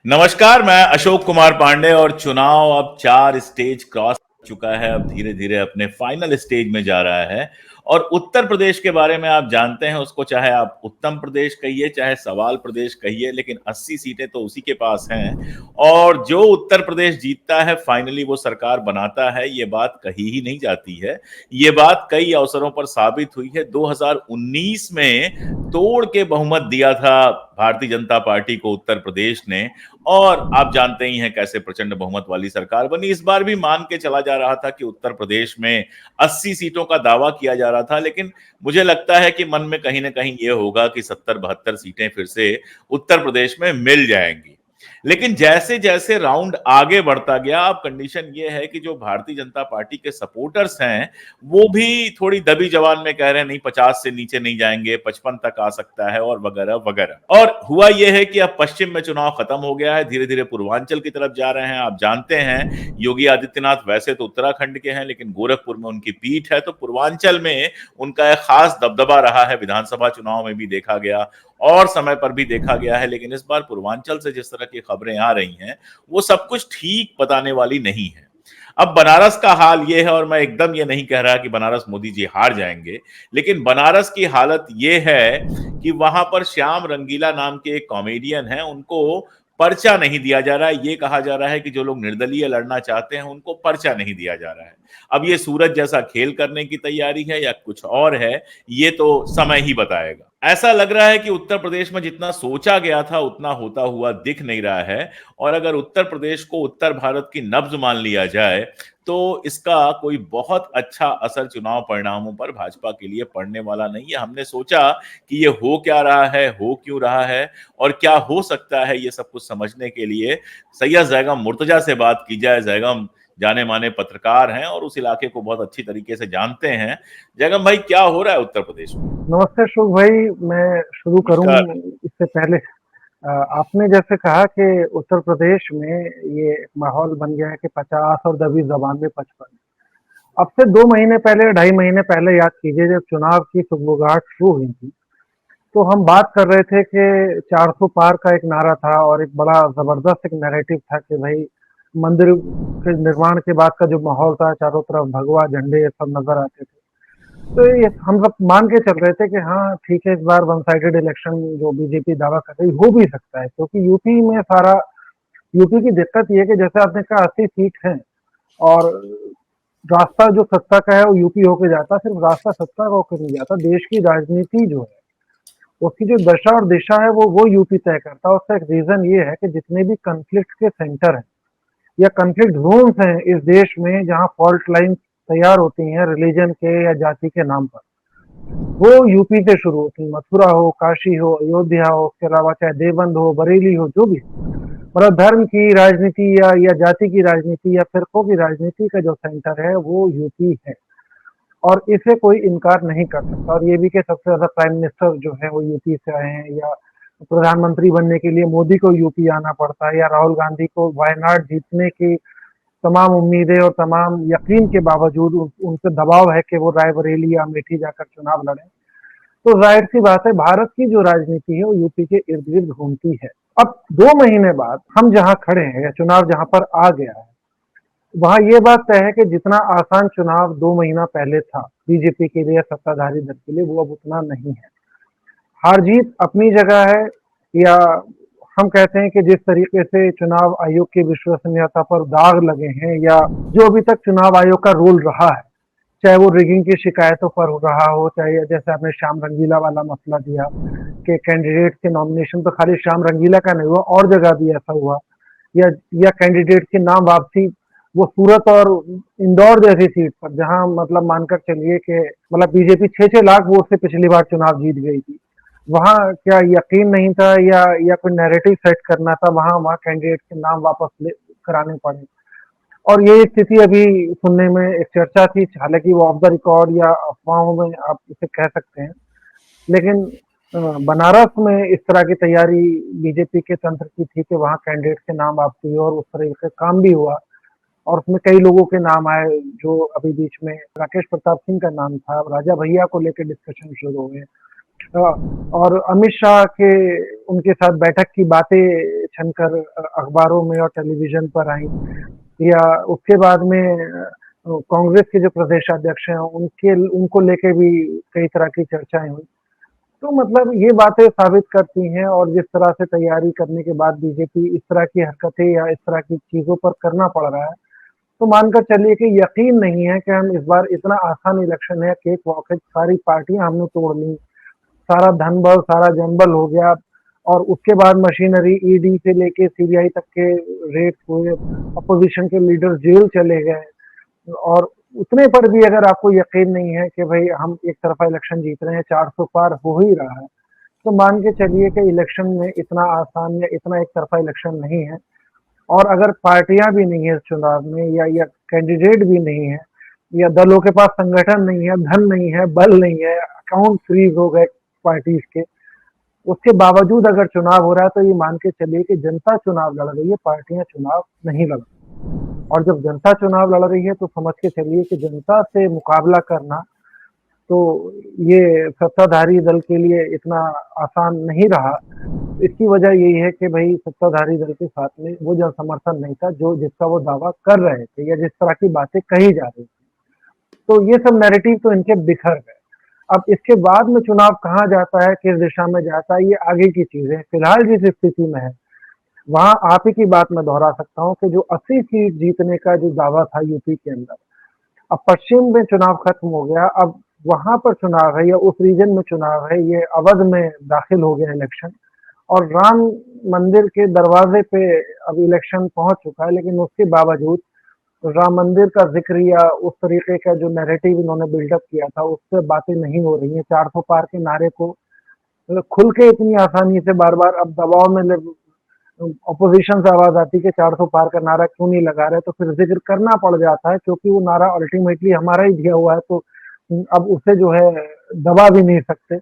नमस्कार। मैं अशोक कुमार पांडे और चुनाव अब 4 स्टेज क्रॉस कर चुका है। अब धीरे धीरे अपने फाइनल स्टेज में जा रहा है। और उत्तर प्रदेश के बारे में आप जानते हैं, उसको चाहे आप उत्तम प्रदेश कहिए चाहे सवाल प्रदेश कहिए, लेकिन 80 सीटें तो उसी के पास हैं। और जो उत्तर प्रदेश जीतता है फाइनली वो सरकार बनाता है, ये बात कही ही नहीं जाती है। ये बात कई अवसरों पर साबित हुई है। 2019 में तोड़ के बहुमत दिया था भारतीय जनता पार्टी को उत्तर प्रदेश ने, और आप जानते ही हैं कैसे प्रचंड बहुमत वाली सरकार बनी। इस बार भी मान के चला जा रहा था कि उत्तर प्रदेश में 80 सीटों का दावा किया जा रहा था, लेकिन मुझे लगता है कि मन में कहीं ना कहीं ये होगा कि 70-72 सीटें फिर से उत्तर प्रदेश में मिल जाएंगी। लेकिन जैसे जैसे राउंड आगे बढ़ता गया, अब कंडीशन ये है कि जो भारतीय जनता पार्टी के सपोर्टर्स हैं वो भी थोड़ी दबी जबान में कह रहे हैं नहीं, 50 से नीचे नहीं जाएंगे, 55 तक आ सकता है और वगैरह वगैरह। और हुआ यह है कि अब पश्चिम में चुनाव खत्म हो गया है, धीरे धीरे पूर्वांचल की तरफ जा रहे हैं। आप जानते हैं योगी आदित्यनाथ वैसे तो उत्तराखंड के हैं, लेकिन गोरखपुर में उनकी पीठ है, तो पूर्वांचल में उनका एक खास दबदबा रहा है। विधानसभा चुनाव में भी देखा गया और समय पर भी देखा गया है। लेकिन इस बार पूर्वांचल से जिस तरह की खबरें आ रही हैं वो सब कुछ ठीक बताने वाली नहीं है। अब बनारस का हाल ये है, और मैं एकदम ये नहीं कह रहा कि बनारस मोदी जी हार जाएंगे, लेकिन बनारस की हालत ये है कि वहां पर श्याम रंगीला नाम के एक कॉमेडियन हैं, उनको पर्चा नहीं दिया जा रहा है। ये कहा जा रहा है कि जो लोग निर्दलीय लड़ना चाहते हैं उनको पर्चा नहीं दिया जा रहा है। अब ये सूरज जैसा खेल करने की तैयारी है या कुछ और है, ये तो समय ही बताएगा। ऐसा लग रहा है कि उत्तर प्रदेश में जितना सोचा गया था उतना होता हुआ दिख नहीं रहा है। और अगर उत्तर प्रदेश को उत्तर भारत की नब्ज मान लिया जाए तो इसका कोई बहुत अच्छा असर चुनाव परिणामों पर भाजपा के लिए पड़ने वाला नहीं है। हमने सोचा कि ये हो क्या रहा है, हो क्यों रहा है और क्या हो सकता है, ये सब कुछ समझने के लिए सैयद जैगम मुर्तजा से बात की जाए। जैगम जाने माने पत्रकार हैं और उस इलाके को बहुत अच्छी तरीके से जानते हैं। जैगम भाई, क्या हो रहा है उत्तर प्रदेश में? नमस्ते अशोक भाई। मैं शुरू करूं नमस्कार। इससे पहले आपने जैसे कहा कि उत्तर प्रदेश में ये एक माहौल बन गया है कि 50 और दबी जबान में 55। अब से 2 महीने पहले, 2.5 महीने पहले याद कीजिए, जब चुनाव की सुगबुगाहट शुरू हुई थी तो हम बात कर रहे थे कि 400 पार का एक नारा था और एक बड़ा जबरदस्त एक नैरेटिव था कि भाई मंदिर के निर्माण के बाद का जो माहौल था, चारों तरफ भगवा झंडे ये सब नजर आते थे। तो ये हम सब मान के चल रहे थे कि हाँ ठीक है, इस बार वन साइडेड इलेक्शन जो बीजेपी दावा कर रही हो भी सकता है, क्योंकि यूपी में सारा यूपी की दिक्कत ये है कि जैसे आपने कहा 80 सीट है और रास्ता जो सत्ता का है वो यूपी होके जाता, सिर्फ रास्ता सत्ता का होकर नहीं जाता। देश की राजनीति जो है उसकी जो दशा और दिशा है वो यूपी तय करता है। उसका एक रीजन ये है कि जितने भी कंफ्लिक्ट के सेंटर हैं या कंफ्लिक्ट जोन्स हैं इस देश में, जहाँ फॉल्ट लाइन तैयार होती हैं रिलीजन के या जाति के नाम पर, वो यूपी से शुरू होती है। मथुरा हो, काशी हो, अयोध्या हो, उसके अलावा चाहे देवबंद हो, बरेली हो, जो भी, मतलब धर्म की राजनीति या जाति की राजनीति या फिरकों की राजनीति का जो सेंटर है वो यूपी है। और इसे कोई इनकार नहीं कर सकता। और ये भी कि सबसे ज्यादा प्राइम मिनिस्टर जो है वो यूपी से आए हैं, या प्रधानमंत्री बनने के लिए मोदी को यूपी आना पड़ता है, या राहुल गांधी को वायनाड जीतने की तमाम उम्मीदें और तमाम यकीन के बावजूद उन पे दबाव है कि वो रायबरेली या अमेठी जाकर चुनाव लड़ें। तो जाहिर सी बात है, भारत की जो राजनीति है वो यूपी के इर्द गिर्द घूमती है। अब 2 महीने बाद हम जहां खड़े हैं या चुनाव जहां पर आ गया है, वहां ये बात तय है कि जितना आसान चुनाव 2 महीना पहले था बीजेपी के लिए, सत्ताधारी दल के लिए, वो अब उतना नहीं है। हार जीत अपनी जगह है, या हम कहते हैं कि जिस तरीके से चुनाव आयोग की विश्वसनीयता पर दाग लगे हैं, या जो अभी तक चुनाव आयोग का रोल रहा है, चाहे वो रिगिंग की शिकायतों पर हो रहा हो, चाहे जैसे आपने श्याम रंगीला वाला मसला दिया कि कैंडिडेट के नॉमिनेशन तो खाली श्याम रंगीला का नहीं हुआ, और जगह भी ऐसा हुआ, या कैंडिडेट की नाम वापसी, वो सूरत और इंदौर जैसी सीट पर, जहां मतलब मानकर चलिए कि मतलब बीजेपी 6-6 लाख वोट से पिछली बार चुनाव जीत गई थी, वहां क्या यकीन नहीं था या कोई नैरेटिव सेट करना था, वहां वहां कैंडिडेट के नाम वापस कराने पड़े। और ये स्थिति अभी सुनने में एक चर्चा थी, हालांकि वो ऑफ द रिकॉर्ड या अफवाहों में आप इसे कह सकते हैं, लेकिन बनारस में इस तरह की तैयारी बीजेपी के तंत्र की थी कि वहां कैंडिडेट के नाम वापसी हो, और उस तरह का काम भी हुआ। और उसमें कई लोगों के नाम आए, जो अभी बीच में राकेश प्रताप सिंह का नाम था, राजा भैया को लेकर डिस्कशन शुरू हुए। और अमित शाह के उनके साथ बैठक की बातें छनकर अखबारों में और टेलीविजन पर आई, या उसके बाद में कांग्रेस के जो प्रदेश अध्यक्ष हैं उनके उनको लेके भी कई तरह की चर्चाएं हुई। तो मतलब ये बातें साबित करती हैं, और जिस तरह से तैयारी करने के बाद बीजेपी इस तरह की हरकतें या इस तरह की चीज़ों पर करना पड़ रहा है, तो मानकर चलिए कि यकीन नहीं है कि हम इस बार इतना आसान इलेक्शन है, केक वॉक है, सारी पार्टियां हमने तोड़ ली, सारा धन बल सारा जनबल हो गया, और उसके बाद मशीनरी ईडी से लेके सीबीआई तक के रेड हुए, अपोजिशन के लीडर जेल चले गए, और उतने पर भी अगर आपको यकीन नहीं है कि भाई हम एक तरफा इलेक्शन जीत रहे हैं, 400 पार हो ही रहा है, तो मान के चलिए कि इलेक्शन में इतना आसान या इतना एक तरफा इलेक्शन नहीं है। और अगर पार्टियां भी नहीं है इस चुनाव में, या कैंडिडेट भी नहीं है, या दलों के पास संगठन नहीं है, धन नहीं है, बल नहीं है, अकाउंट फ्रीज हो गए पार्टीज के, उसके बावजूद अगर चुनाव हो रहा है, तो ये मान के चलिए कि जनता चुनाव लड़ रही है, पार्टियां चुनाव नहीं लड़ रही। और जब जनता चुनाव लड़ रही है तो समझ के चलिए कि जनता से मुकाबला करना तो ये सत्ताधारी दल के लिए इतना आसान नहीं रहा। इसकी वजह यही है कि भाई सत्ताधारी दल के साथ में वो जन समर्थन नहीं था जो जिसका वो दावा कर रहे थे, या जिस तरह की बातें कही जा रही थी। तो ये सब नैरेटिव तो इनके बिखर गए। अब इसके बाद में चुनाव कहाँ जाता है, किस दिशा में जाता है, ये आगे की चीज है। फिलहाल जिस स्थिति में है वहां आप ही की बात मैं दोहरा सकता हूँ कि जो 80 सीट जीतने का जो दावा था यूपी के अंदर, अब पश्चिम में चुनाव खत्म हो गया, अब वहां पर चुनाव है या उस रीजन में चुनाव है, ये अवध में दाखिल हो गया इलेक्शन, और राम मंदिर के दरवाजे पे अब इलेक्शन पहुंच चुका है। लेकिन उसके बावजूद राम मंदिर का जिक्र या उस तरीके का जो नैरेटिव इन्होंने बिल्डअप किया था उससे बातें नहीं हो रही हैं। 400 पार के नारे को खुल के इतनी आसानी से बार बार अब दबाव में अपोजिशन से आवाज आती है कि 400 पार का नारा क्यों नहीं लगा रहे, तो फिर जिक्र करना पड़ जाता है, क्योंकि वो नारा अल्टीमेटली हमारा ही दिया हुआ है, तो अब उसे जो है दबा भी नहीं सकते।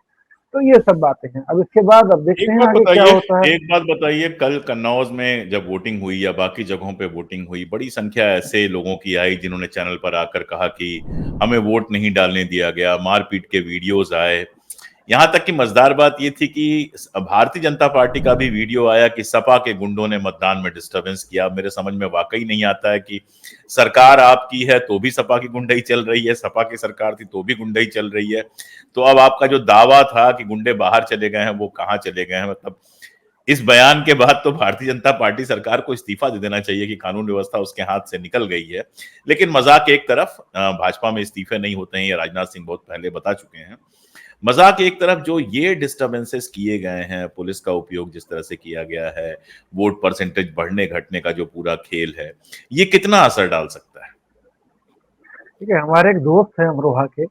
तो ये सब बातें हैं। अब इसके बाद अब देखते एक हैं बात आगे क्या बताइए होता है। एक बात बताइए, कल कन्नौज में जब वोटिंग हुई या बाकी जगहों पे वोटिंग हुई, बड़ी संख्या ऐसे लोगों की आई जिन्होंने चैनल पर आकर कहा कि हमें वोट नहीं डालने दिया गया, मारपीट के वीडियोस आए। यहां तक कि मजेदार बात यह थी कि भारतीय जनता पार्टी का भी वीडियो आया कि सपा के गुंडों ने मतदान में डिस्टरबेंस किया। मेरे समझ में वाकई नहीं आता है कि सरकार आपकी है तो भी सपा की गुंडई चल रही है, सपा की सरकार थी तो भी गुंडई चल रही है। तो अब आपका जो दावा था कि गुंडे बाहर चले गए हैं वो कहाँ चले गए हैं? मतलब इस बयान के बाद तो भारतीय जनता पार्टी सरकार को इस्तीफा दे देना चाहिए कि कानून व्यवस्था उसके हाथ से निकल गई है। लेकिन मजाक एक तरफ, भाजपा में इस्तीफे नहीं होते हैं, ये राजनाथ सिंह बहुत पहले बता चुके हैं। मजाक एक तरफ, जो ये डिस्टरबेंसेस किए गए हैं, पुलिस का उपयोग जिस तरह से किया गया है, वोट परसेंटेज बढ़ने घटने का जो पूरा खेल है, ये कितना असर डाल सकता है? ठीक है, हमारे एक दोस्त है अमरोहा के,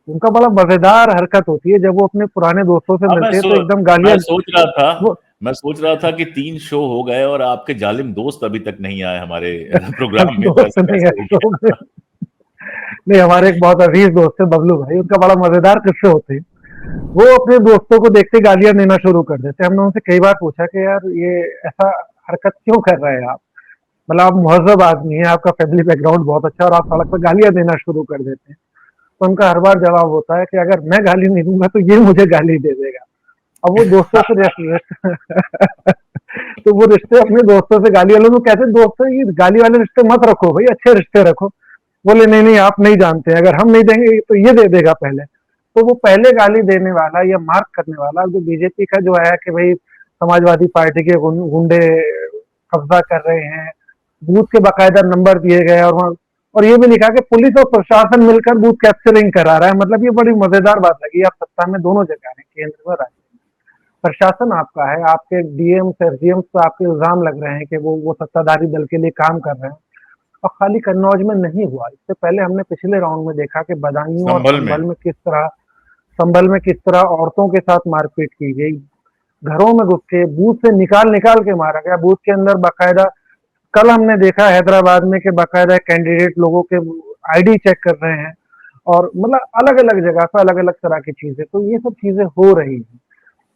उनका बड़ा मजेदार हरकत होती है, जब वो अपने पुराने दोस्तों से अब मिलते हैं तो एकदम गालियां। मैं सोच रहा था वो मैं सोच रहा था कि 3 शो हो गए और आपके जालिम दोस्त अभी तक नहीं आए हमारे प्रोग्राम में, तो दोस्त ऐसा नहीं है कैसे हो तो गया? नहीं, हमारे एक बहुत अजीज दोस्त है बबलू भाई, उनका बड़ा मजेदार किस्से होते हैं। वो अपने दोस्तों को देखते गालियां देना शुरू कर देते हैं। हमने उनसे कई बार पूछा कि यार ये ऐसा हरकत क्यों कर रहे हैं आप, मतलब आप मुहज्जब आदमी हैं, आपका फैमिली बैकग्राउंड बहुत अच्छा, और आप सड़क पर गालियां देना शुरू कर देते हैं। तो उनका हर बार जवाब होता है कि अगर मैं गाली नहीं दूंगा तो ये मुझे गाली दे देगा। अब वो दोस्तों से तो वो रिश्ते अपने दोस्तों से गाली वालों को कैसे दोस्त है, ये गाली वाले रिश्ते मत रखो भाई, अच्छे रिश्ते रखो। बोले नहीं नहीं आप नहीं जानते, अगर हम नहीं देंगे तो ये दे देगा पहले। तो वो पहले गाली देने वाला या मार्क करने वाला जो बीजेपी का जो है कि भाई समाजवादी पार्टी के गुंडे कब्जा कर रहे हैं, बूथ के बाकायदा नंबर दिए गए, और ये भी लिखा कि पुलिस और प्रशासन मिलकर बूथ कैप्चरिंग करा रहा है। मतलब ये बड़ी मजेदार बात लगी। आप सत्ता में दोनों जगह है, केंद्र में राज्य में, प्रशासन आपका है, आपके डीएम एसडीएम पर आपके इल्जाम लग रहे हैं कि वो सत्ताधारी दल के लिए काम कर रहे हैं। और खाली कन्नौज में नहीं हुआ, इससे पहले हमने पिछले राउंड में देखा कि बदायूं और संभल में संभल में किस तरह औरतों के साथ मारपीट की गई, घरों में घुस के बूथ से निकाल निकाल के मारा गया, बूथ के अंदर बाकायदा। कल हमने देखा हैदराबाद में कि बाकायदा कैंडिडेट लोगों के आईडी चेक कर रहे हैं, और मतलब अलग अलग जगह पर अलग अलग तरह की चीजें, तो ये सब चीजें हो रही हैं।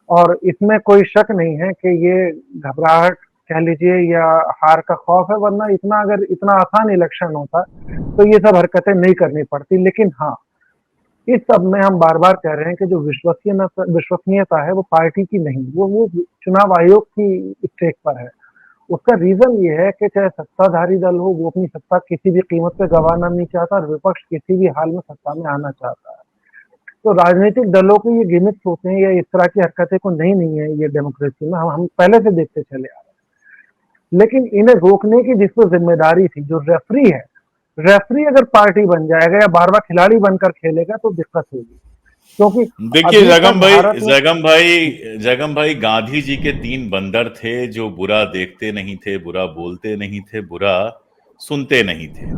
और इसमें कोई शक नहीं है कि ये घबराहट कह लीजिए या हार का खौफ है, वरना अगर इतना आसान इलेक्शन होता तो ये सब हरकतें नहीं करनी पड़ती। लेकिन हाँ, इस सब में हम बार-बार कह रहे हैं कि जो विश्वसनीयता है वो पार्टी की नहीं, वो चुनाव आयोग की स्टेक पर है। उसका रीज़न ये है कि चाहे सत्ताधारी दल हो, वो अपनी सत्ता किसी भी कीमत पे गँवाना नहीं चाहता और विपक्ष किसी भी हाल में सत्ता में आना चाहता है। तो राजनीतिक दलों के ये गिमिक्स होते हैं या इस तरह की हरकतें कोई नई नहीं है ये डेमोक्रेसी में, हम पहले से देखते चले आ रहे हैं। लेकिन इन्हें रोकने की जिस पर ज़िम्मेदारी थी, जो रेफरी अगर पार्टी बन जाएगा या बार-बार खिलाड़ी बनकर खेलेगा तो दिक्कत होगी। क्योंकि देखिए अभी तक भारत में जगम भाई गांधी जी के 3 बंदर थे जो बुरा देखते नहीं थे, बुरा बोलते नहीं थे, बुरा सुनते नहीं थे।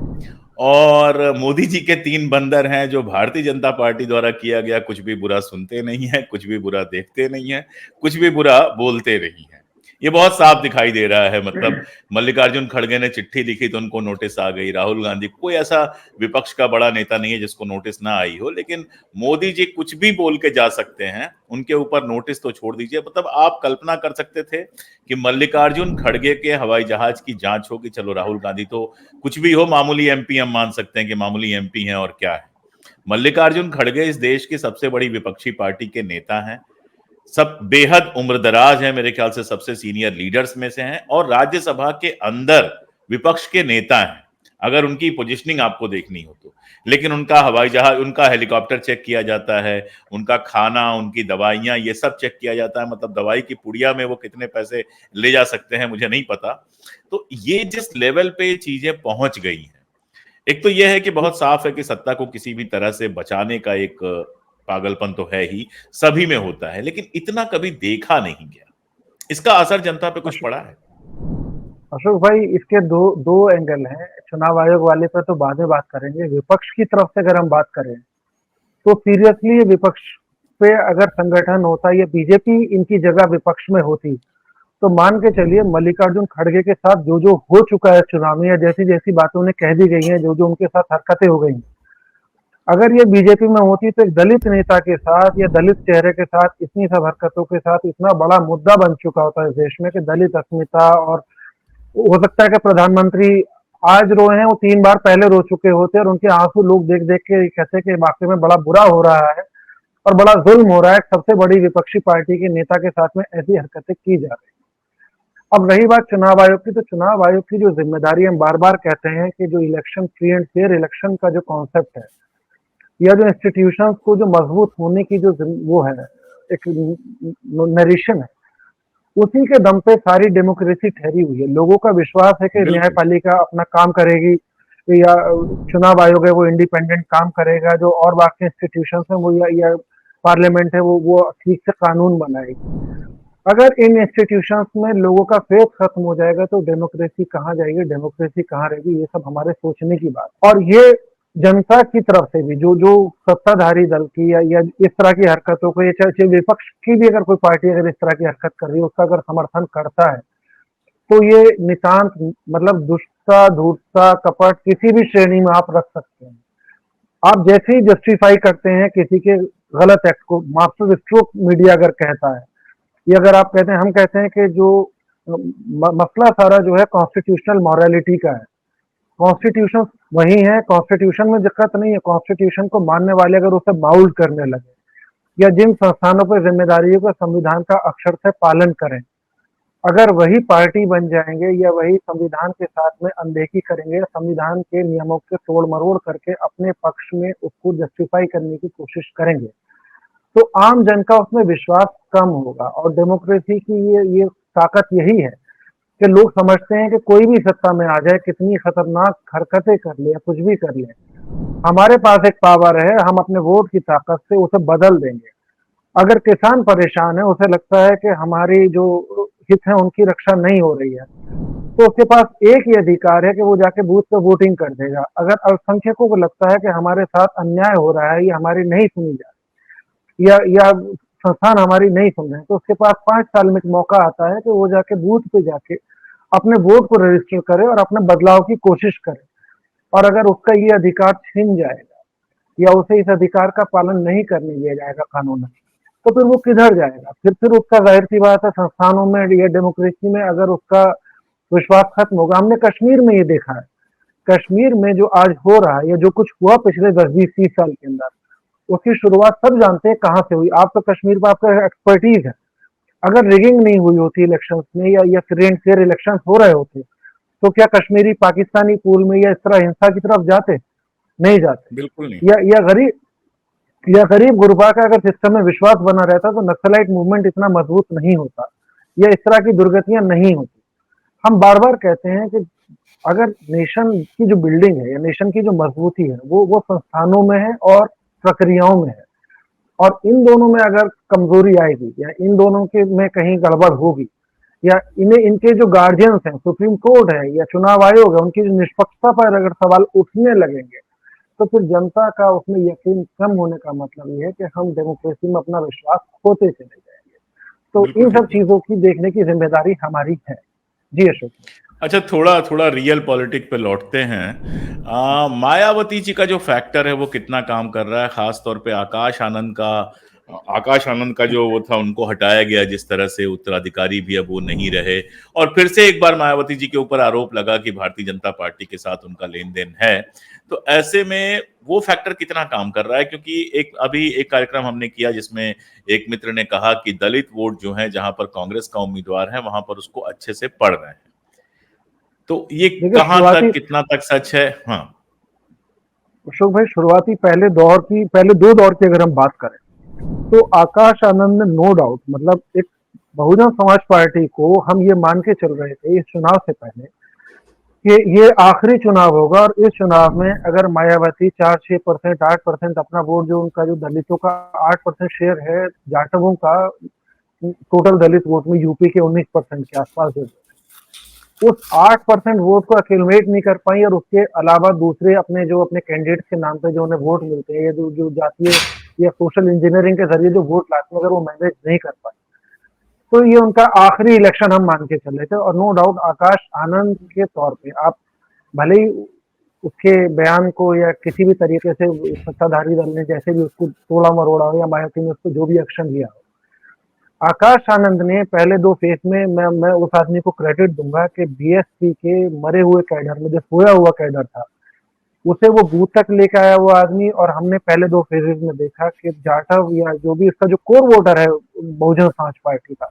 और मोदी जी के 3 बंदर हैं जो भारतीय जनता पार्टी द्वारा किया गया कुछ भी बुरा सुनते नहीं है, कुछ भी बुरा देखते नहीं है, कुछ भी बुरा बोलते नहीं है। ये बहुत साफ दिखाई दे रहा है। मतलब मल्लिकार्जुन खड़गे ने चिट्ठी लिखी तो उनको नोटिस आ गई। राहुल गांधी, कोई ऐसा विपक्ष का बड़ा नेता नहीं है जिसको नोटिस ना आई हो, लेकिन मोदी जी कुछ भी बोल के जा सकते हैं, उनके ऊपर नोटिस तो छोड़ दीजिए। मतलब आप कल्पना कर सकते थे कि मल्लिकार्जुन खड़गे के हवाई जहाज की जांच होगी। चलो राहुल गांधी तो कुछ भी हो, मामूली एमपी हम मान सकते हैं कि मामूली एमपी हैं और क्या है। मल्लिकार्जुन खड़गे इस देश की सबसे बड़ी विपक्षी पार्टी के नेता हैं, सब बेहद उम्रदराज है, मेरे ख्याल से सबसे सीनियर लीडर्स में से हैं और राज्यसभा के अंदर विपक्ष के नेता हैं अगर उनकी पोजीशनिंग आपको देखनी हो तो। लेकिन उनका हवाई जहाज, उनका हेलीकॉप्टर चेक किया जाता है, उनका खाना, उनकी दवाइयां, ये सब चेक किया जाता है। मतलब दवाई की पुड़िया में वो कितने पैसे ले जा सकते हैं मुझे नहीं पता। तो ये जिस लेवल पे चीजें पहुंच गई हैं, एक तो यह है कि बहुत साफ है कि सत्ता को किसी भी तरह से बचाने का एक पागलपन तो है ही, सभी में होता है, लेकिन इतना कभी देखा नहीं गया। इसका असर जनता पे कुछ पड़ा है? अशोक भाई, इसके दो दो एंगल हैं। चुनाव आयोग वाले पर तो बाद में बात करेंगे। विपक्ष की तरफ से अगर हम बात करें तो सीरियसली ये विपक्ष पे अगर संगठन होता या बीजेपी इनकी जगह विपक्ष में होती तो मान के चलिए मल्लिकार्जुन खड़गे के साथ जो जो हो चुका है चुनाव में या जैसी जैसी बातें उन्हें कह दी गई हैं, जो जो उनके साथ हरकतें हो गई, अगर ये बीजेपी में होती तो एक दलित नेता के साथ या दलित चेहरे के साथ इतनी सब हरकतों के साथ इतना बड़ा मुद्दा बन चुका होता है इस देश में कि दलित अस्मिता, और हो सकता है कि प्रधानमंत्री आज रोए हैं वो 3 बार पहले रो चुके होते और उनके आंसू लोग देख देख के कहते कि वाकई में बड़ा बुरा हो रहा है और बड़ा जुल्म हो रहा है, सबसे बड़ी विपक्षी पार्टी के नेता के साथ में ऐसी हरकतें की जा रही। अब रही बात चुनाव आयोग की, तो चुनाव आयोग की जो जिम्मेदारी, हम बार बार कहते हैं कि जो election free and fair election का जो कॉन्सेप्ट है या जो इंस्टीट्यूशंस को जो मजबूत होने की जो वो है, एक नरेशन है, उसी के दम पे सारी डेमोक्रेसी ठहरी हुई है। लोगों का विश्वास है कि न्यायपालिका अपना काम करेगी या चुनाव आयोग है वो इंडिपेंडेंट काम करेगा, जो और बाकी इंस्टीट्यूशंस हैं वो या पार्लियामेंट है वो ठीक से कानून बनाएगी। अगर इन इंस्टीट्यूशंस में लोगों का फेथ खत्म हो जाएगा तो डेमोक्रेसी कहाँ जाएगी, डेमोक्रेसी कहाँ रहेगी, ये सब हमारे सोचने की बात। और ये जनता की तरफ से भी जो जो सत्ताधारी दल की या इस तरह की हरकतों को, ये चाहे विपक्ष की भी अगर कोई पार्टी अगर इस तरह की हरकत कर रही है उसका अगर समर्थन करता है तो ये नितांत मतलब दुष्टता, धूर्तता, कपट किसी भी श्रेणी में आप रख सकते हैं। आप जैसे ही जस्टिफाई करते हैं किसी के गलत एक्ट को, मास्टर स्ट्रोक मीडिया अगर कहता है, ये अगर आप कहते हैं, हम कहते हैं कि जो मसला सारा जो है कॉन्स्टिट्यूशनल मॉरलिटी का है। कॉन्स्टिट्यूशन वही है, कॉन्स्टिट्यूशन में दिक्कत नहीं है। कॉन्स्टिट्यूशन को मानने वाले अगर उसे माउल्ट करने लगे या जिन संस्थानों पर जिम्मेदारियों का संविधान का अक्षर से पालन करें, अगर वही पार्टी बन जाएंगे या वही संविधान के साथ में अनदेखी करेंगे, संविधान के नियमों के तोड़ मरोड़ करके अपने पक्ष में उसको जस्टिफाई करने की कोशिश करेंगे, तो आम जन का उसमें विश्वास कम होगा। और डेमोक्रेसी की ये ताकत यही है कि लोग समझते हैं कि कोई भी सत्ता में आ जाए, कितनी खतरनाक हरकतें कर ले या कुछ भी कर ले, हमारे पास एक पावर है, हम अपने वोट की ताकत से उसे बदल देंगे। अगर किसान परेशान है, उसे लगता है कि हमारी जो हित है उनकी रक्षा नहीं हो रही है, तो उसके पास एक ही अधिकार है कि वो जाके बूथ पे वोटिंग कर देगा। अगर अल्पसंख्यकों को लगता है कि हमारे साथ अन्याय हो रहा है, ये हमारी नहीं सुनी जा रही या संस्थान हमारी नहीं सुन रहे हैं, तो उसके पास 5 साल में एक मौका आता है कि वो जाके बूथ पे जाके अपने वोट को रजिस्टर करे और अपने बदलाव की कोशिश करे। और अगर उसका ये अधिकार छिन जाएगा या उसे इस अधिकार का पालन नहीं करने दिया जाएगा कानून, तो फिर वो किधर जाएगा? फिर उसका जाहिर सी बात है संस्थानों में या डेमोक्रेसी में अगर उसका विश्वास खत्म होगा। हमने कश्मीर में ये देखा है। कश्मीर में जो आज हो रहा है या जो कुछ हुआ पिछले 10, 20, 30 साल के अंदर, उसकी शुरुआत सब जानते हैं कहाँ से हुई। आप तो कश्मीर में आपका एक्सपर्टीज है। अगर रिगिंग नहीं हुई होती इलेक्शंस में या फ्री एंड फेयर इलेक्शंस हो रहे होते, तो क्या कश्मीरी पाकिस्तानी पूल में या इस तरह हिंसा की तरफ जाते? नहीं जाते। बिल्कुल नहीं। या गरीब गुरबा का अगर सिस्टम में विश्वास बना रहता तो नक्सलाइट मूवमेंट इतना मजबूत नहीं होता, या इस तरह की दुर्गतियां नहीं होती। हम बार बार कहते हैं कि अगर नेशन की जो बिल्डिंग है या नेशन की जो मजबूती है वो संस्थानों में है और प्रक्रियाओं में है। और इन दोनों में अगर कमजोरी आएगी या इन दोनों के में कहीं गड़बड़ होगी, या इन्हें इनके जो गार्जियंस हैं, सुप्रीम कोर्ट है या चुनाव आयोग है, उनकी जो निष्पक्षता पर अगर सवाल उठने लगेंगे, तो फिर जनता का उसमें यकीन कम होने का मतलब ये है कि हम डेमोक्रेसी में अपना विश्वास खोते चले जाएंगे। तो बिल्कुल इन ठीक सब बात। चीजों की देखने की जिम्मेदारी हमारी है। जी अशोक। अच्छा, थोड़ा थोड़ा रियल पॉलिटिक पे लौटते हैं। मायावती जी का जो फैक्टर है वो कितना काम कर रहा है, खास तौर पे आकाश आनंद का जो वो था उनको हटाया गया, जिस तरह से उत्तराधिकारी भी अब वो नहीं रहे, और फिर से एक बार मायावती जी के ऊपर आरोप लगा कि भारतीय जनता पार्टी के साथ उनका लेन देन है। तो ऐसे में वो फैक्टर कितना काम कर रहा है? क्योंकि अभी एक कार्यक्रम हमने किया जिसमें एक मित्र ने कहा कि दलित वोट जो है, जहां पर कांग्रेस का उम्मीदवार है वहां पर उसको अच्छे से पढ़ रहे हैं। तो ये देखिए कहां तक, शुरुआती, कितना तक सच है? हाँ। अशोक भाई, शुरुआती पहले दो दौर की अगर हम बात करें, तो आकाश आनंद ने नो डाउट, मतलब एक बहुजन समाज पार्टी को हम ये मान के चल रहे थे इस चुनाव से पहले कि ये आखिरी चुनाव होगा, और इस चुनाव में अगर मायावती 4-6%, 8% अपना वोट, जो उनका जो दलितों का 8% शेयर है, जाटवों का टोटल दलित वोट में यूपी के 19% के आसपास जो, उस 8% वोट को अक्यूमुलेट नहीं कर पाई, और उसके अलावा दूसरे अपने कैंडिडेट के नाम पे जो उन्हें वोट मिलते हैं, या जो जातीय या सोशल इंजीनियरिंग के जरिए जो वोट लाते हैं, अगर वो मैनेज नहीं कर पाए, तो ये उनका आखिरी इलेक्शन हम मान के चले थे। और नो डाउट आकाश आनंद के तौर पे आप भले ही उसके बयान को या किसी भी तरीके से सत्ताधारी दल ने जैसे भी उसको तोड़ा मरोड़ा हो, या मायावती ने उसको जो भी एक्शन लिया हो, आकाश आनंद ने पहले दो फेज में, मैं उस आदमी को क्रेडिट दूंगा कि बीएसपी के मरे हुए कैडर में, जो सोया हुआ कैडर था, उसे वो बूथ तक लेके आया वो आदमी। और हमने पहले दो फेजेज में देखा कि जाटव या जो भी इसका जो कोर वोटर है बहुजन समाज पार्टी का,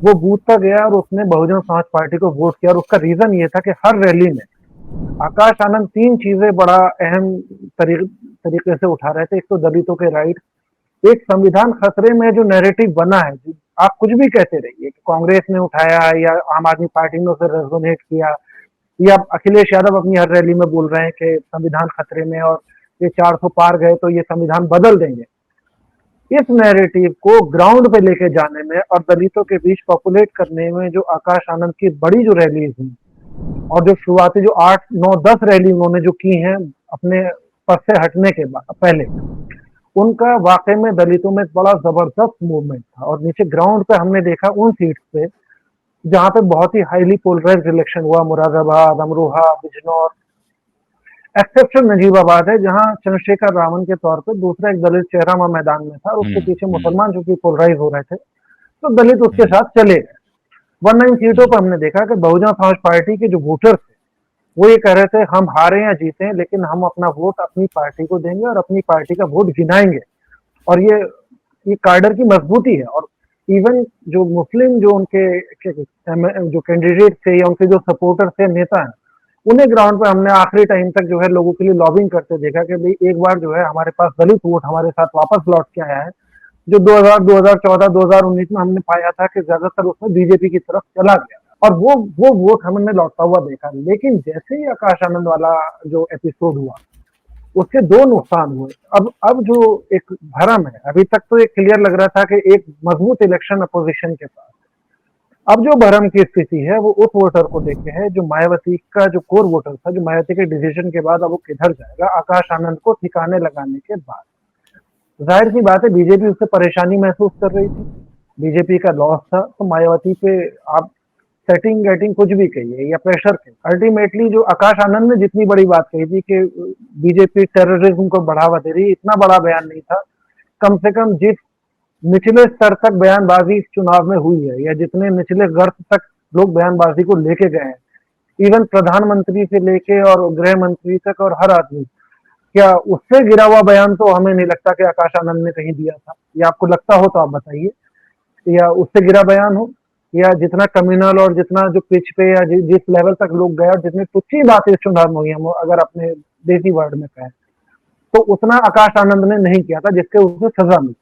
वो बूथ तक गया और उसने बहुजन समाज पार्टी को वोट किया। और उसका रीजन ये था कि हर रैली में आकाश आनंद तीन चीजें बड़ा अहम तरीके से उठा रहे थे। एक तो दलितों के राइट, एक संविधान खतरे में जो नैरेटिव बना है, आप कुछ भी कहते रहिए कि कांग्रेस ने उठाया या आम आदमी पार्टी ने उसे रेजोनेट किया, या अखिलेश यादव अपनी हर रैली में बोल रहे हैं कि संविधान खतरे में और ये 400 पार गए तो ये संविधान बदल देंगे। इस नैरेटिव को ग्राउंड पे लेके जाने में और दलितों के बीच पॉपुलेट करने में जो आकाश आनंद की बड़ी जो रैलीज हुई, और जो शुरुआती जो 8-9-10 रैली उन्होंने जो की हैं अपने पद से हटने के बाद पहले, उनका वाकई में दलितों में एक बड़ा जबरदस्त मूवमेंट था। और नीचे ग्राउंड पे हमने देखा उन सीट्स पे जहां पे बहुत ही हाईली पोलराइज्ड इलेक्शन हुआ, मुरादाबाद, अमरोहा, बिजनौर, एक्सेप्शन नजीबाबाद है जहां चंद्रशेखर रावण के तौर पे दूसरा एक दलित चेहरा वहां मैदान में था, और उसके पीछे मुसलमान जो कि पोलराइज हो रहे थे, तो दलित उसके साथ चले गए। वरना इन सीटों पर हमने देखा कि बहुजन समाज पार्टी के जो वोटर्स थे वो ये कह रहे थे हम हारे या जीते लेकिन हम अपना वोट अपनी पार्टी को देंगे और अपनी पार्टी का वोट गिनाएंगे। और ये कार्डर की मजबूती है। और इवन जो मुस्लिम जो उनके जो कैंडिडेट थे या उनके जो सपोर्टर थे, नेता हैं, उन्हें ग्राउंड पर हमने आखिरी टाइम तक जो है लोगों के लिए लॉबिंग करते देखा कि भाई एक बार जो है हमारे पास दलित वोट हमारे साथ वापस लौट के आया है, जो 2014, 2019 में हमने पाया था कि ज्यादातर उसमें बीजेपी की तरफ चला गया, और वो वोट हमने लौटता हुआ देखा। लेकिन जैसे ही आकाश आनंद वाला जो एपिसोड हुआ, उसके दो नुकसान हुए। अब जो एक भरम है, अभी तक तो एक क्लियर लग रहा था कि एक मजबूत इलेक्शन अपोजिशन के पास, अब जो भरम की स्थिति है वो उस वोटर को देखे है जो मायावती का जो कोर वोटर था, जो मायावती के डिसीजन के बाद अब वो किधर जाएगा आकाश आनंद को ठिकाने लगाने के बाद। जाहिर सी बात है बीजेपी उससे परेशानी महसूस कर रही थी, बीजेपी का लॉस था, तो मायावती पे आप सेटिंग गेटिंग कुछ भी कहिए या प्रेशर के, अल्टीमेटली जो आकाश आनंद ने जितनी बड़ी बात कही थी कि बीजेपी टेररिज्म को बढ़ावा दे रही, इतना बड़ा बयान नहीं था। कम से कम जिस निचले स्तर तक बयानबाजी इस चुनाव में हुई है, या जितने निचले गर्त तक लोग बयानबाजी को लेके गए हैं, इवन प्रधानमंत्री से लेके और गृह मंत्री तक और हर आदमी, क्या उससे गिरा हुआ बयान तो हमें नहीं लगता कि आकाश आनंद ने कहीं दिया था, या आपको लगता हो तो आप बताइए, या उससे गिरा बयान हो, या जितना कम्युनल और जितना जो पिच पे या जिस लेवल तक लोग गए और जितनी तुच्छी बात इस चुनाव में हुई, हम अगर अपने देसी वर्ड में कहें तो उतना आकाश आनंद ने नहीं किया था जिसके उसे सजा मिली।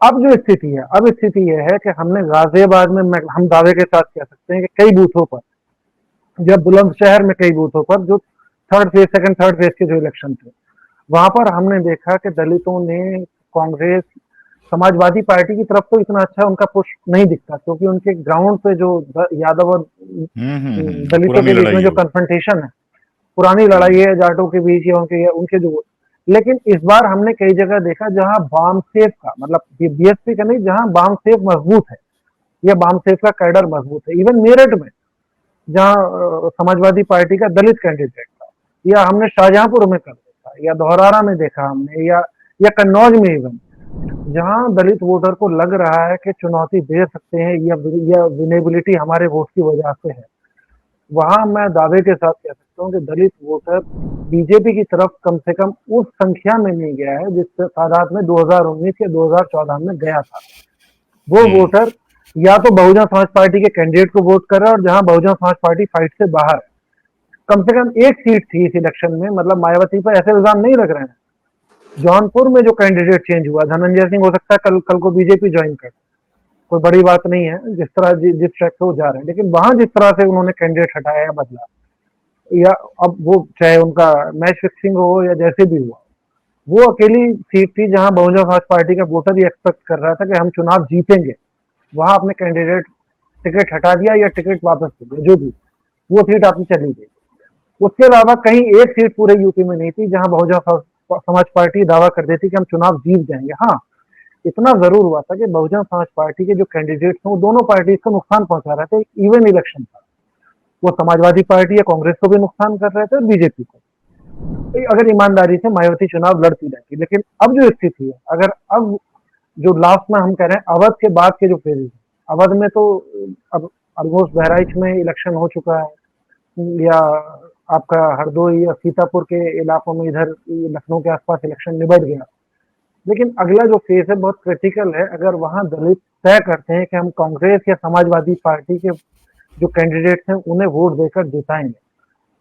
अब जो स्थिति है, अब स्थिति यह है कि हमने गाजियाबाद में, हम दावे के साथ कह सकते हैं कि कई बूथों पर, जब बुलंदशहर में कई बूथों पर जो थर्ड फेज के जो इलेक्शन थे, वहां पर हमने देखा कि दलितों ने कांग्रेस, समाजवादी पार्टी की तरफ तो इतना अच्छा उनका पुश नहीं दिखता, क्योंकि उनके ग्राउंड पे जो यादव और दलितों पुरानी के बीच लड़ाई में है जो वो। कन्फ्रंटेशन है, पुरानी लड़ाई है जाटों के बीच या उनके जो, लेकिन इस बार हमने कई जगह देखा जहां बामसेफ का, मतलब बीएसपी का नहीं, जहां बामसेफ मजबूत है या बामसेफ का कैडर मजबूत है। इवन मेरठ में जहां समाजवादी पार्टी का दलित कैंडिडेट था, या हमने शाहजहांपुर में कर देखा, या धौरारा में देखा हमने, या कन्नौज में, इवन जहां दलित वोटर को लग रहा है कि चुनौती दे सकते हैं या विनेबिलिटी हमारे वोट की वजह से है, वहां मैं दावे के साथ कह सकता हूं कि दलित वोटर बीजेपी की तरफ कम से कम उस संख्या में नहीं गया है जिस तादाद में 2019 या 2014 में गया था। वो वोटर या तो बहुजन समाज पार्टी के कैंडिडेट को वोट कर रहा है, और जहां बहुजन समाज पार्टी फाइट से बाहर है। कम से कम एक सीट थी इस इलेक्शन में, मतलब मायावती पर ऐसे इल्जाम नहीं लग रहे हैं। जौनपुर में जो कैंडिडेट चेंज हुआ, धनंजय सिंह, हो सकता है कल को बीजेपी ज्वाइन कर, कोई बड़ी बात नहीं है, जिस तरह जिस ट्रैक पे वो जा रहे हैं, लेकिन वहां जिस तरह से उन्होंने कैंडिडेट हटाया या बदला, या अब वो चाहे उनका मैच फिक्सिंग हो या जैसे भी हुआ, वो अकेली सीट थी जहां बहुजन समाज पार्टी का वोटर ये एक्सपेक्ट कर रहा था कि हम चुनाव जीतेंगे, वहां अपने कैंडिडेट टिकट हटा दिया या टिकट वापस ले लिया, जो भी, वो सीट आपने चली गई। उसके अलावा कहीं एक सीट पूरे यूपी में नहीं थी जहां बहुजन समाज पार्टी दावा कर देती कि हम चुनाव जीत जाएंगे। हाँ, इतना जरूर हुआ था कि बहुजन समाज पार्टी के जो कैंडिडेट थे वो दोनों पार्टी को नुकसान पहुंचा रहे थे, इवन इलेक्शन था, वो समाजवादी पार्टी या कांग्रेस को भी नुकसान कर रहे थे और बीजेपी को, अगर ईमानदारी से मायावती चुनाव लड़ती रहती। लेकिन अब जो स्थिति है, अगर अब जो लास्ट में हम कह रहे हैं अवध के बाद के जो फेजेस, अवध में तो अब ऑलमोस्ट बहराइच में इलेक्शन हो चुका है, या आपका हरदोई या सीतापुर के इलाकों में, इधर लखनऊ के आसपास इलेक्शन निबट गया। लेकिन अगला जो फेज है बहुत क्रिटिकल है। अगर वहां दलित तय करते हैं कि हम कांग्रेस या समाजवादी पार्टी के जो कैंडिडेट्स हैं उन्हें वोट देकर जिताएंगे,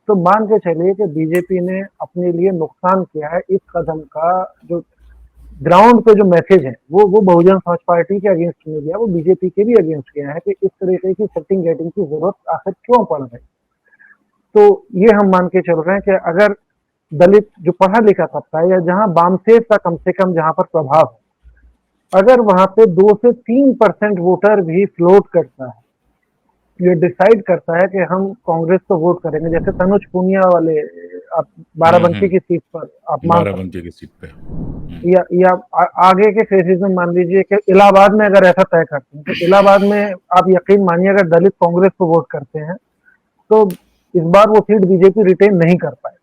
तो मान के चलिए कि बीजेपी ने अपने लिए नुकसान किया है। इस कदम का जो ग्राउंड पे जो मैसेज है वो बहुजन समाज पार्टी के अगेंस्ट नहीं गया, वो बीजेपी के भी अगेंस्ट गया है कि इस तरीके की सेटिंग गेटिंग की जरूरत आखिर क्यों पड़ रही। तो ये हम मान के चल रहे हैं कि अगर दलित जो पढ़ा लिखा तबका है, या जहां वामसेफ का कम से कम जहां पर प्रभाव है, अगर वहां पे 2 से 3% वोटर भी फ्लोट करता है, ये डिसाइड करता है कि हम कांग्रेस को वोट करेंगे, जैसे तनुज पुनिया वाले आप बाराबंकी की सीट पर आप मान सकते, बाराबंकी की सीट पे या आगे के फेजेस में मान लीजिए कि इलाहाबाद में अगर ऐसा तय करते हैं, तो इलाहाबाद में आप यकीन मानिए अगर दलित कांग्रेस को वोट करते हैं तो इस बार वो सीट बीजेपी रिटेन नहीं कर पाए।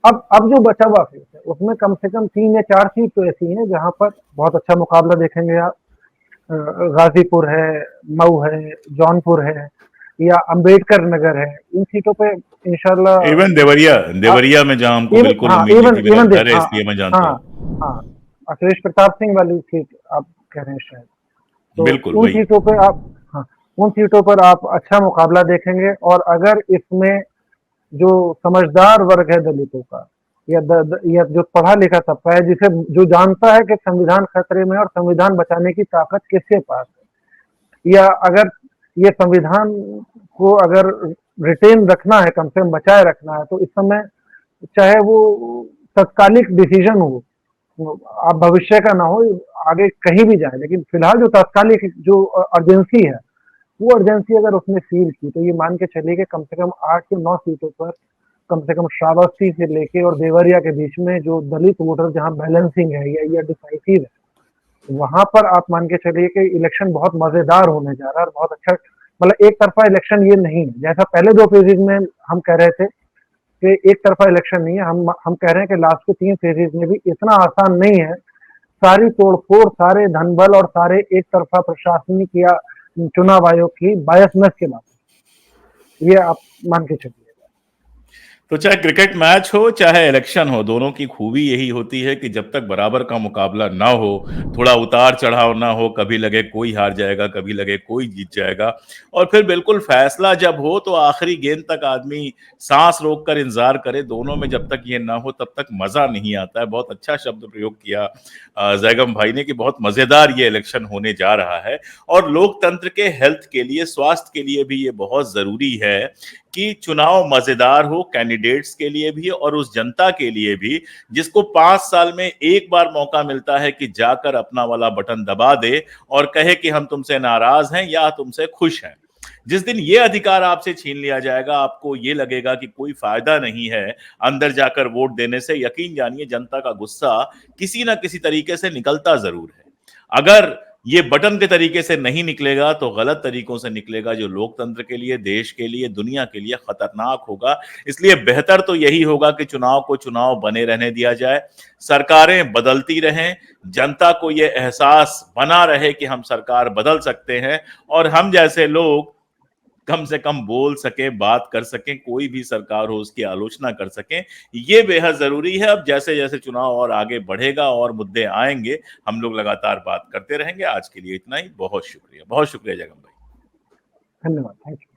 अब जो बचा हुआ फेज है उसमें कम से कम 3 या 4 सीट तो ऐसी हैं जहां पर बहुत अच्छा मुकाबला देखेंगे आप। गाजीपुर है, मऊ है, जौनपुर है, या अंबेडकर नगर है, इन सीटों पे इंशाल्लाह, इवन देवरिया में जहां हमको बिल्कुल हाँ, उम्मीद नहीं थी, मेरा इवन घर है हाँ, इसलिए मैं जानता हाँ, हूँ। हाँ, अखिलेश प्रताप सिंह वाली सीट आप कह रहे हैं शायद, तो बिल्कुल उन वही। सीटों पे आप, हाँ, उन सीटों पर आप अच्छा मुकाबला देखेंगे। और अगर इसमें जो समझदार वर्ग है दलितों का, या जो पढ़ा लिखा तबका है, जिसे जो जानता है कि संविधान खतरे में और संविधान बचाने की ताकत किसके पास है, या अगर ये संविधान को अगर रिटेन रखना है, कम से कम बचाए रखना है, तो इस समय चाहे वो तत्कालिक डिसीजन हो, आप भविष्य का ना हो, आगे कहीं भी जाए, लेकिन फिलहाल जो तात्कालिक जो अर्जेंसी है, वो अर्जेंसी अगर उसने फील की, तो ये मान के चलिए कि कम से कम 8 या 9 सीटों पर, कम से कम श्रावस्ती से लेके और देवरिया के बीच में जो दलित वोटर जहां बैलेंसिंग है या डिसाइसिव है, वहां पर आप मान के चलिए कि इलेक्शन बहुत मजेदार होने जा रहा है और बहुत अच्छा, मतलब एक तरफा इलेक्शन ये नहीं है जैसा पहले 2 फेजेज में हम कह रहे थे कि एक तरफा इलेक्शन नहीं है। हम कह रहे हैं कि लास्ट के 3 फेजेज में भी इतना आसान नहीं है। सारी तोड़फोड़, सारे धनबल और सारे एक तरफा प्रशासनिक या चुनाव आयोग की बायसनेस के बाद, ये आप मान के चलिए। तो चाहे क्रिकेट मैच हो चाहे इलेक्शन हो, दोनों की खूबी यही होती है कि जब तक बराबर का मुकाबला ना हो, थोड़ा उतार चढ़ाव ना हो, कभी लगे कोई हार जाएगा, कभी लगे कोई जीत जाएगा, और फिर बिल्कुल फैसला जब हो तो आखिरी गेंद तक आदमी सांस रोक कर इंतजार करे, दोनों में जब तक ये ना हो तब तक मजा नहीं आता है। बहुत अच्छा शब्द प्रयोग किया जैगम भाई ने कि बहुत मजेदार ये इलेक्शन होने जा रहा है, और लोकतंत्र के हेल्थ के लिए, स्वास्थ्य के लिए भी ये बहुत जरूरी है कि चुनाव मजेदार हो, कैंडिडेट्स के लिए भी और उस जनता के लिए भी जिसको 5 साल में एक बार मौका मिलता है कि जाकर अपना वाला बटन दबा दे और कहे कि हम तुमसे नाराज हैं या तुमसे खुश हैं। जिस दिन ये अधिकार आपसे छीन लिया जाएगा, आपको ये लगेगा कि कोई फायदा नहीं है अंदर जाकर वोट देने से, यकीन जानिए जनता का गुस्सा किसी ना किसी तरीके से निकलता जरूर है। अगर ये बटन के तरीके से नहीं निकलेगा तो गलत तरीकों से निकलेगा, जो लोकतंत्र के लिए, देश के लिए, दुनिया के लिए खतरनाक होगा। इसलिए बेहतर तो यही होगा कि चुनाव को चुनाव बने रहने दिया जाए, सरकारें बदलती रहें, जनता को यह एहसास बना रहे कि हम सरकार बदल सकते हैं, और हम जैसे लोग कम से कम बोल सके, बात कर सकें, कोई भी सरकार हो उसकी आलोचना कर सकें, ये बेहद जरूरी है। अब जैसे जैसे चुनाव और आगे बढ़ेगा और मुद्दे आएंगे, हम लोग लगातार बात करते रहेंगे। आज के लिए इतना ही। बहुत शुक्रिया, बहुत शुक्रिया जगन भाई। धन्यवाद। Thank you.